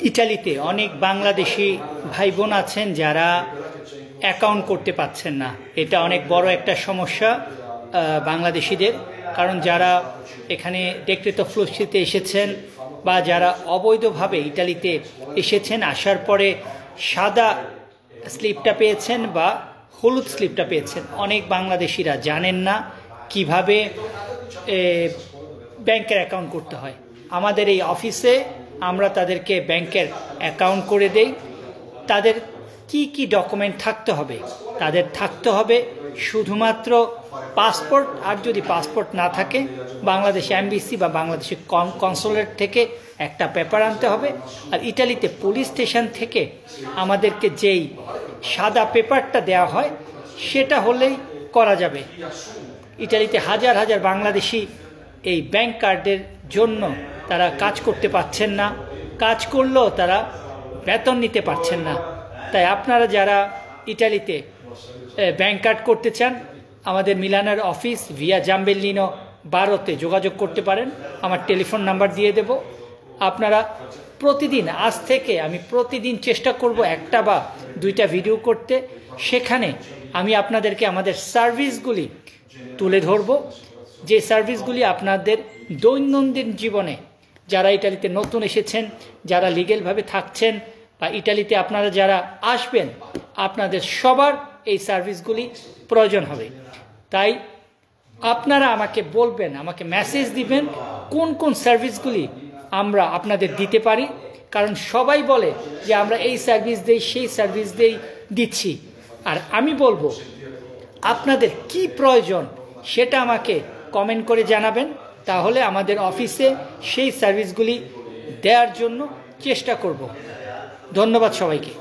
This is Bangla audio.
ইটালিতে অনেক বাংলাদেশি ভাই বোন আছেন যারা অ্যাকাউন্ট করতে পারছেন না। এটা অনেক বড় একটা সমস্যা বাংলাদেশিদের, কারণ যারা এখানে ডেক্রেট অফ ফ্লুসিতে এসেছেন বা যারা অবৈধভাবে ইটালিতে এসেছেন, আসার পরে সাদা স্লিপটা পেয়েছেন বা হলুদ স্লিপটা পেয়েছেন, অনেক বাংলাদেশিরা জানেন না কিভাবে ব্যাংকের অ্যাকাউন্ট করতে হয়। আমাদের এই অফিসে আমরা তাদেরকে ব্যাংকের অ্যাকাউন্ট করে দেই। তাদের কি কি ডকুমেন্ট থাকতে হবে? তাদের থাকতে হবে শুধুমাত্র পাসপোর্ট, আর যদি পাসপোর্ট না থাকে বাংলাদেশ এমবিসি বা বাংলাদেশের কনসুলেট থেকে একটা পেপার আনতে হবে। আর ইটালিতে পুলিশ স্টেশন থেকে আমাদেরকে যেই সাদা পেপারটা দেওয়া হয় সেটা হলেই করা যাবে। ইটালিতে হাজার হাজার বাংলাদেশি এই ব্যাংক কার্ডের জন্য তারা কাজ করতে পারছেন না, কাজ করলেও তারা বেতন নিতে পারছেন না। তাই আপনারা যারা ইটালিতে ব্যাংক কার্ড করতে চান, আমাদের মিলানের অফিস ভিয়া জাম্বেলিনো 12-তে যোগাযোগ করতে পারেন। আমার টেলিফোন নাম্বার দিয়ে দেব। আপনারা প্রতিদিন, আজ থেকে আমি প্রতিদিন চেষ্টা করব একটা বা দুইটা ভিডিও করতে। সেখানে আমি আপনাদেরকে আমাদের সার্ভিসগুলি তুলে ধরব, যে সার্ভিসগুলি আপনাদের দৈনন্দিন জীবনে, যারা ইটালিতে নতুন এসেছেন, যারা লিগেলভাবে থাকছেন বা ইটালিতে আপনারা যারা আসবেন, আপনাদের সবার এই সার্ভিসগুলি প্রয়োজন হবে। তাই আপনারা আমাকে বলবেন, আমাকে মেসেজ দিবেন কোন কোন সার্ভিসগুলি আমরা আপনাদের দিতে পারি। কারণ সবাই বলে যে আমরা এই সার্ভিস দেই, সেই সার্ভিস দিচ্ছি। আর আমি বলবো আপনাদের কি প্রয়োজন সেটা আমাকে কমেন্ট করে জানাবেন, তাহলে আমাদের অফিসে সেই সার্ভিসগুলি দেওয়ার জন্য চেষ্টা করব। ধন্যবাদ সবাইকে।